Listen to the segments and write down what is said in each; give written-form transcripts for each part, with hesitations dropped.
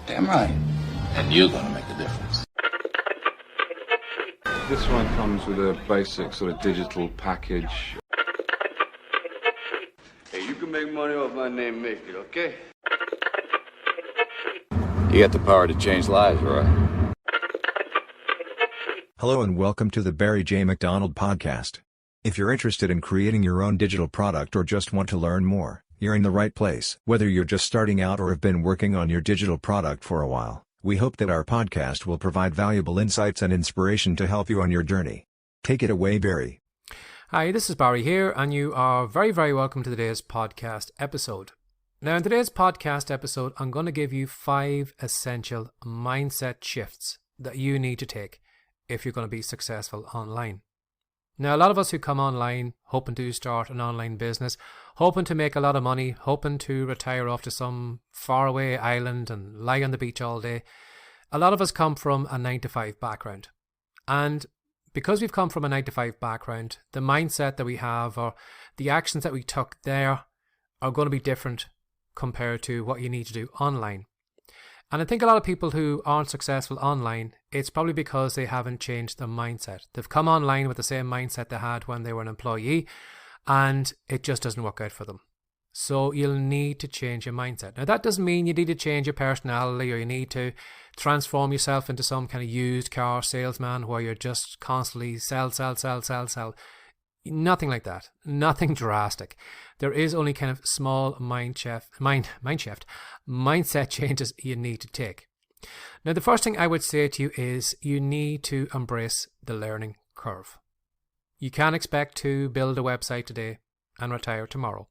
Damn right. And you're gonna make a difference. This one comes with a basic sort of digital package. Hey, you can make money off my name, make it, okay? You got the power to change lives, right? Hello and welcome to the Barry J. McDonald podcast. If you're interested in creating your own digital product or just want to learn more, you're in the right place. Whether you're just starting out or have been working on your digital product for a while, we hope that our podcast will provide valuable insights and inspiration to help you on your journey. Take it away, Barry. Hi, this is Barry here, and you are very, very welcome to today's podcast episode. Now, in today's podcast episode, I'm going to give you 5 essential mindset shifts that you need to take if you're going to be successful online. Now, a lot of us who come online hoping to start an online business, hoping to make a lot of money, hoping to retire off to some faraway island and lie on the beach all day, a lot of us come from a 9-to-5 background. And because we've come from a 9-to-5 background, the mindset that we have or the actions that we took there are going to be different compared to what you need to do online. And I think a lot of people who aren't successful online, it's probably because they haven't changed their mindset. They've come online with the same mindset they had when they were an employee, and it just doesn't work out for them. So you'll need to change your mindset. Now, that doesn't mean you need to change your personality or you need to transform yourself into some kind of used car salesman where you're just constantly sell. Nothing like that. Nothing drastic. There is only kind of small mindset changes you need to take. Now, the first thing I would say to you is you need to embrace the learning curve. You can't expect to build a website today and retire tomorrow.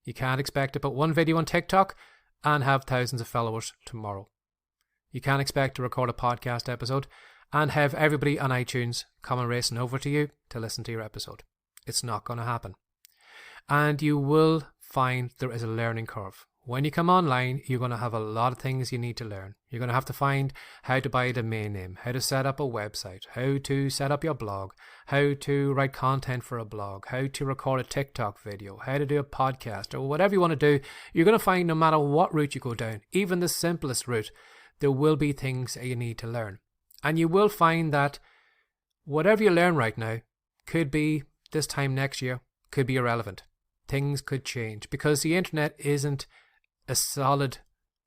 You can't expect to put one video on TikTok and have thousands of followers tomorrow. You can't expect to record a podcast episode and have everybody on iTunes come and racing over to you to listen to your episode. It's not going to happen. And you will find there is a learning curve. When you come online, you're going to have a lot of things you need to learn. You're going to have to find how to buy a domain name, how to set up a website, how to set up your blog, how to write content for a blog, how to record a TikTok video, how to do a podcast, or whatever you want to do. You're going to find no matter what route you go down, even the simplest route, there will be things that you need to learn. And you will find that whatever you learn right now could be this time next year, could be irrelevant. Things could change because the internet isn't a solid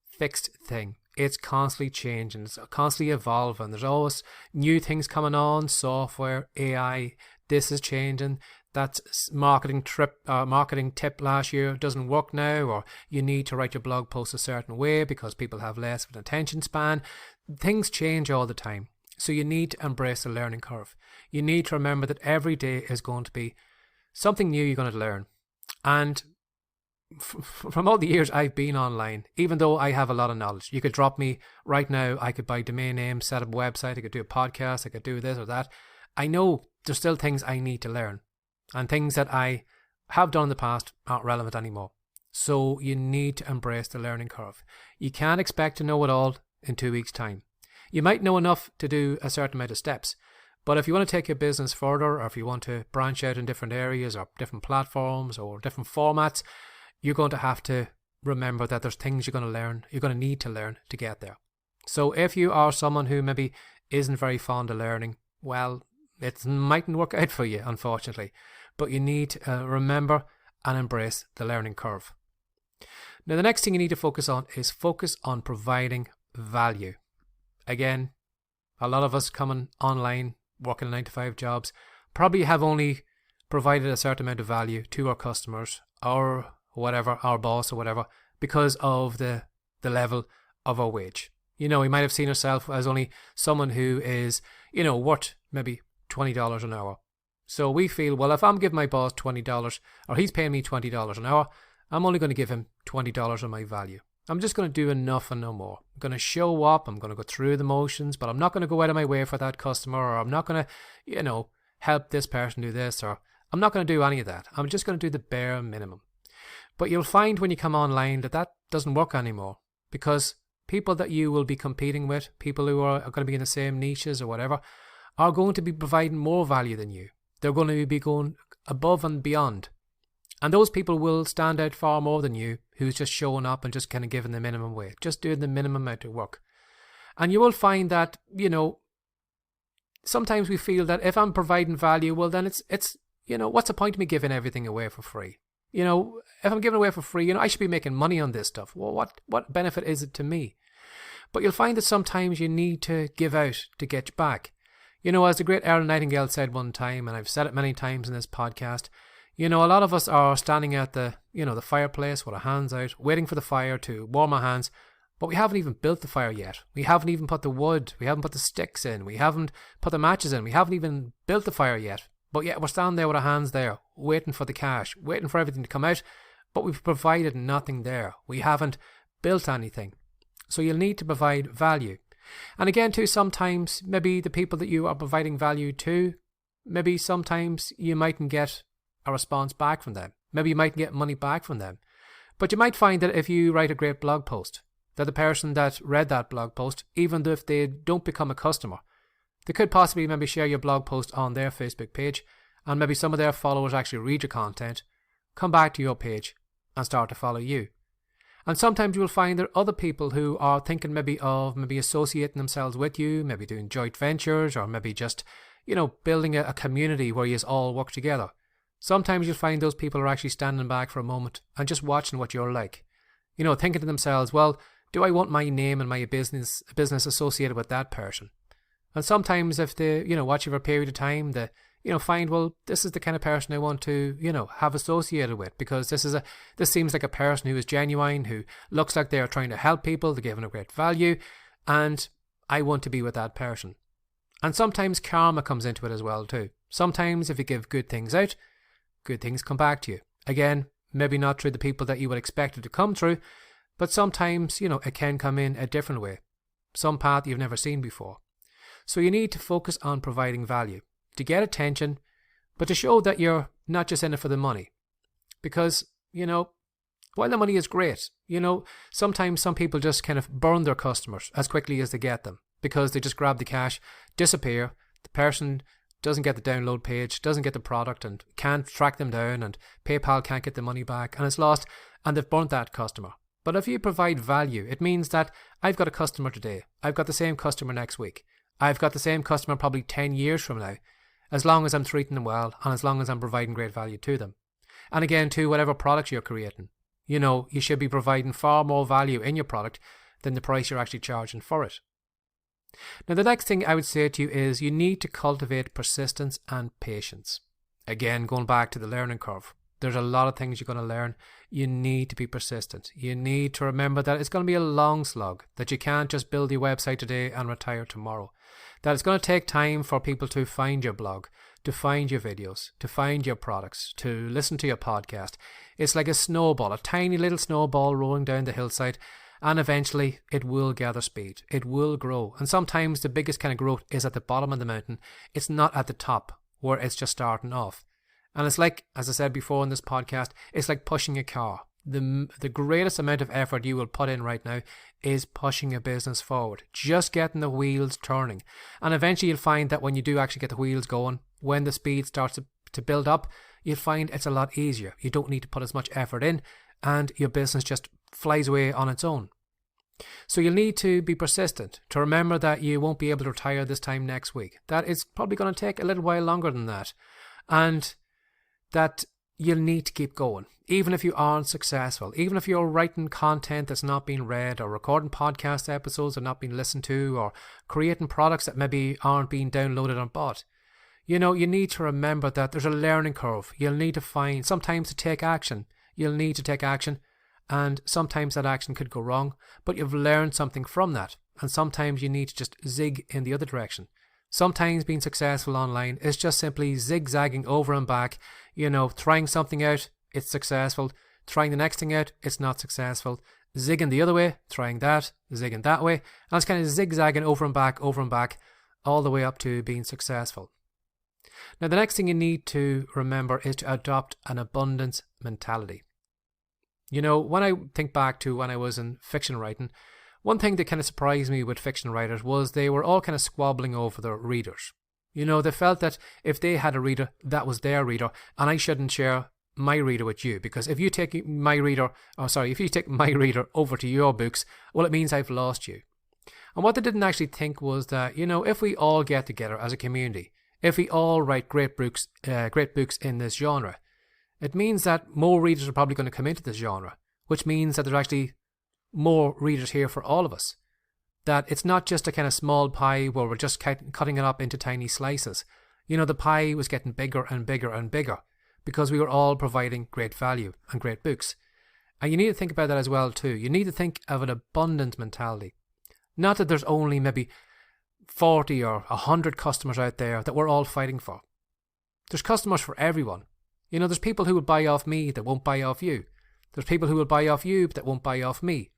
fixed thing. It's constantly changing. It's constantly evolving. There's always new things coming on, software, AI. This is changing. That marketing tip last year doesn't work now, or you need to write your blog post a certain way because people have less of an attention span. Things change all the time. So you need to embrace the learning curve. You need to remember that every day is going to be something new you're going to learn. And from all the years I've been online, even though I have a lot of knowledge, you could drop me right now. I could buy domain names, set up a website, I could do a podcast, I could do this or that. I know there's still things I need to learn, and things that I have done in the past aren't relevant anymore. So you need to embrace the learning curve. You can't expect to know it all in 2 weeks' time. You might know enough to do a certain amount of steps, but if you want to take your business further, or if you want to branch out in different areas or different platforms or different formats, you're going to have to remember that there's things you're going to learn, you're going to need to learn to get there. So if you are someone who maybe isn't very fond of learning, well, it mightn't work out for you, unfortunately. But you need to remember and embrace the learning curve. Now, the next thing you need to focus on is focus on providing value. Again, a lot of us coming online, working 9-to-5 jobs, probably have only provided a certain amount of value to our customers or whatever, our boss or whatever, because of the level of our wage. You know, we might have seen ourselves as only someone who is, worth maybe $20 an hour. So we feel, well, if I'm giving my boss $20 or he's paying me $20 an hour, I'm only going to give him $20 of my value. I'm just going to do enough and no more. I'm going to show up, I'm going to go through the motions, but I'm not going to go out of my way for that customer, or I'm not going to, help this person do this, or I'm not going to do any of that. I'm just going to do the bare minimum. But you'll find when you come online that doesn't work anymore, because people that you will be competing with, people who are going to be in the same niches or whatever, are going to be providing more value than you. They're going to be going above and beyond. And those people will stand out far more than you, who's just showing up and just kind of giving the minimum wage, just doing the minimum amount of work. And you will find that, sometimes we feel that if I'm providing value, well, then it's what's the point of me giving everything away for free? If I'm giving away for free, I should be making money on this stuff. Well, what benefit is it to me? But you'll find that sometimes you need to give out to get back. As the great Earl Nightingale said one time, and I've said it many times in this podcast, a lot of us are standing at the fireplace with our hands out, waiting for the fire to warm our hands, but we haven't even built the fire yet. We haven't even put the wood, we haven't put the sticks in, we haven't put the matches in, we haven't even built the fire yet. But yet we're standing there with our hands there, waiting for the cash, waiting for everything to come out, but we've provided nothing there. We haven't built anything. So you'll need to provide value. And again, too, sometimes maybe the people that you are providing value to, maybe sometimes you mightn't get a response back from them. Maybe you mightn't get money back from them. But you might find that if you write a great blog post, that the person that read that blog post, even if they don't become a customer, they could possibly maybe share your blog post on their Facebook page, and maybe some of their followers actually read your content, come back to your page and start to follow you. And sometimes you will find there are other people who are thinking maybe of associating themselves with you, maybe doing joint ventures, or maybe just, building a community where you all work together. Sometimes you'll find those people are actually standing back for a moment and just watching what you're like. Thinking to themselves, well, do I want my name and my business associated with that person? And sometimes if they, watch over a period of time, they, find, well, this is the kind of person I want to, have associated with, because this seems like a person who is genuine, who looks like they are trying to help people, they're giving a great value, and I want to be with that person. And sometimes karma comes into it as well too. Sometimes if you give good things out, good things come back to you. Again, maybe not through the people that you would expect it to come through, but sometimes, it can come in a different way. Some path you've never seen before. So you need to focus on providing value, to get attention, but to show that you're not just in it for the money. Because, while the money is great, sometimes some people just kind of burn their customers as quickly as they get them, because they just grab the cash, disappear, the person doesn't get the download page, doesn't get the product, and can't track them down, and PayPal can't get the money back, and it's lost, and they've burnt that customer. But if you provide value, it means that I've got a customer today, I've got the same customer next week, I've got the same customer probably 10 years from now, as long as I'm treating them well and as long as I'm providing great value to them. And again, too, whatever product you're creating, you should be providing far more value in your product than the price you're actually charging for it. Now, the next thing I would say to you is you need to cultivate persistence and patience. Again, going back to the learning curve. There's a lot of things you're going to learn. You need to be persistent. You need to remember that it's going to be a long slog, that you can't just build your website today and retire tomorrow. That it's going to take time for people to find your blog, to find your videos, to find your products, to listen to your podcast. It's like a snowball, a tiny little snowball rolling down the hillside, and eventually it will gather speed. It will grow. And sometimes the biggest kind of growth is at the bottom of the mountain. It's not at the top where it's just starting off. And it's like, as I said before in this podcast, it's like pushing a car. The greatest amount of effort you will put in right now is pushing a business forward, just getting the wheels turning. And eventually you'll find that when you do actually get the wheels going, when the speed starts to build up, you'll find it's a lot easier. You don't need to put as much effort in, and your business just flies away on its own. So you'll need to be persistent, to remember that you won't be able to retire this time next week. That it's probably going to take a little while longer than that. And that you'll need to keep going. Even if you aren't successful, even if you're writing content that's not being read, or recording podcast episodes that are not being listened to, or creating products that maybe aren't being downloaded and bought. You need to remember that there's a learning curve. You'll need to find, sometimes to take action. You'll need to take action, and sometimes that action could go wrong, but you've learned something from that. And sometimes you need to just zig in the other direction. Sometimes being successful online is just simply zigzagging over and back, trying something out, it's successful, trying the next thing out, it's not successful, zigging the other way, trying that, zigging that way, and it's kind of zigzagging over and back, all the way up to being successful. Now, the next thing you need to remember is to adopt an abundance mentality. When I think back to when I was in fiction writing, one thing that kind of surprised me with fiction writers was they were all kind of squabbling over their readers. They felt that if they had a reader, that was their reader, and I shouldn't share my reader with you, because if you take my reader over to your books, well, it means I've lost you. And what they didn't actually think was that, if we all get together as a community, if we all write great books in this genre, it means that more readers are probably going to come into this genre, which means that there's actually more readers here for all of us. That it's not just a kind of small pie where we're just cutting it up into tiny slices. The pie was getting bigger and bigger and bigger because we were all providing great value and great books. And you need to think about that as well too. You need to think of an abundant mentality. Not that there's only maybe 40 or 100 customers out there that we're all fighting for. There's customers for everyone. There's people who will buy off me that won't buy off you. There's people who will buy off you but that won't buy off me.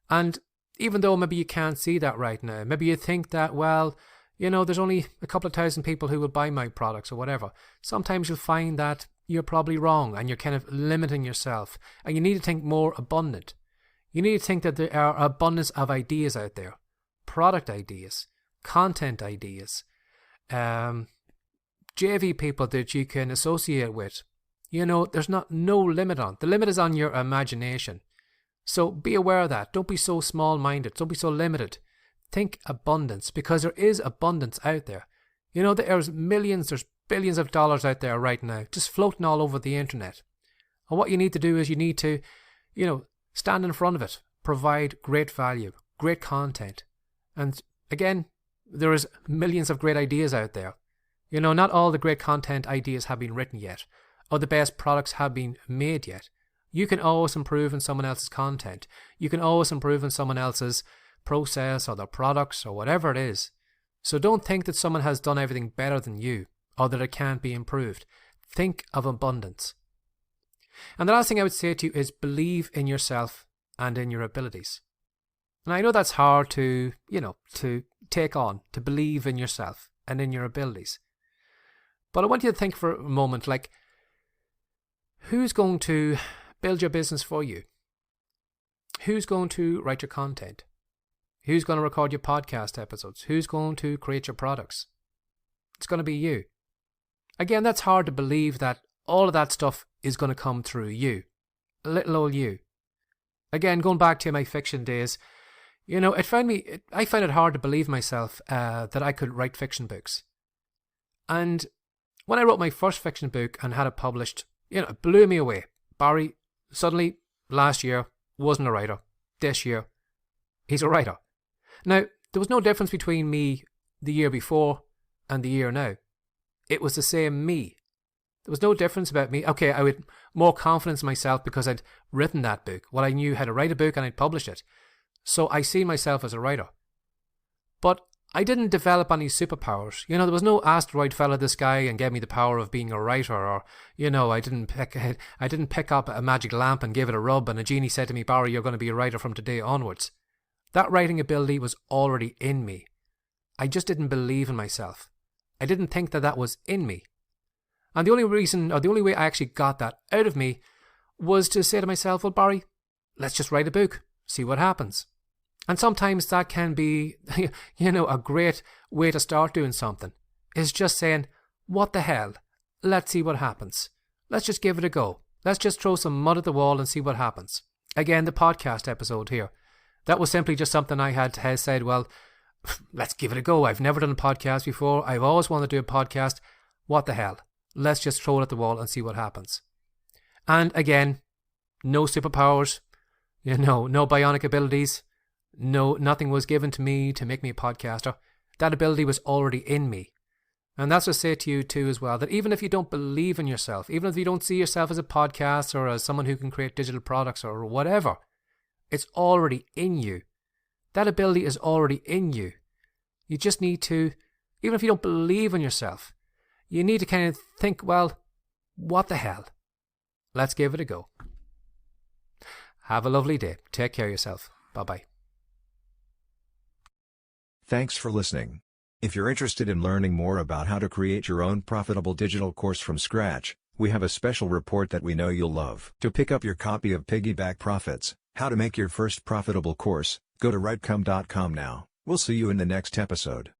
And even though maybe you can't see that right now, maybe you think that, well, there's only a couple of thousand people who will buy my products or whatever. Sometimes you'll find that you're probably wrong and you're kind of limiting yourself. And you need to think more abundant. You need to think that there are abundance of ideas out there. Product ideas, content ideas, JV people that you can associate with. There's no limit on. The limit is on your imagination. So be aware of that. Don't be so small-minded. Don't be so limited. Think abundance, because there is abundance out there. There's millions, there's billions of dollars out there right now, just floating all over the internet. And what you need to do is you need to, stand in front of it, provide great value, great content. And again, there is millions of great ideas out there. Not all the great content ideas have been written yet, or the best products have been made yet. You can always improve in someone else's content. You can always improve in someone else's process or their products or whatever it is. So don't think that someone has done everything better than you or that it can't be improved. Think of abundance. And the last thing I would say to you is believe in yourself and in your abilities. And I know that's hard to take on, to believe in yourself and in your abilities. But I want you to think for a moment, like, who's going to build your business for you? Who's going to write your content? Who's going to record your podcast episodes? Who's going to create your products? It's going to be you. Again, that's hard to believe that all of that stuff is going to come through you. Little old you. Again, going back to my fiction days, I found it hard to believe myself that I could write fiction books. And when I wrote my first fiction book and had it published, it blew me away. Barry, suddenly, last year, wasn't a writer. This year, he's a writer. Now, there was no difference between me the year before and the year now. It was the same me. There was no difference about me. Okay, I had more confidence in myself because I'd written that book. Well, I knew how to write a book and I'd published it. So I see myself as a writer. But I didn't develop any superpowers. There was no asteroid fell out of the sky and gave me the power of being a writer, or, I didn't pick up a magic lamp and give it a rub and a genie said to me, Barry, you're going to be a writer from today onwards. That writing ability was already in me. I just didn't believe in myself. I didn't think that was in me. And the only way I actually got that out of me was to say to myself, well, Barry, let's just write a book, see what happens. And sometimes that can be, a great way to start doing something, is just saying, what the hell? Let's see what happens. Let's just give it a go. Let's just throw some mud at the wall and see what happens. Again, the podcast episode here. That was simply just something I had said, well, let's give it a go. I've never done a podcast before. I've always wanted to do a podcast. What the hell? Let's just throw it at the wall and see what happens. And again, no superpowers, no bionic abilities. No, nothing was given to me to make me a podcaster. That ability was already in me. And that's what I say to you too as well, that even if you don't believe in yourself, even if you don't see yourself as a podcaster or as someone who can create digital products or whatever, it's already in you. That ability is already in you. You just need to, even if you don't believe in yourself, you need to kind of think, well, what the hell? Let's give it a go. Have a lovely day. Take care of yourself. Bye-bye. Thanks for listening. If you're interested in learning more about how to create your own profitable digital course from scratch, we have a special report that we know you'll love. To pick up your copy of Piggyback Profits, How to Make Your First Profitable Course, go to writecom.com now. We'll see you in the next episode.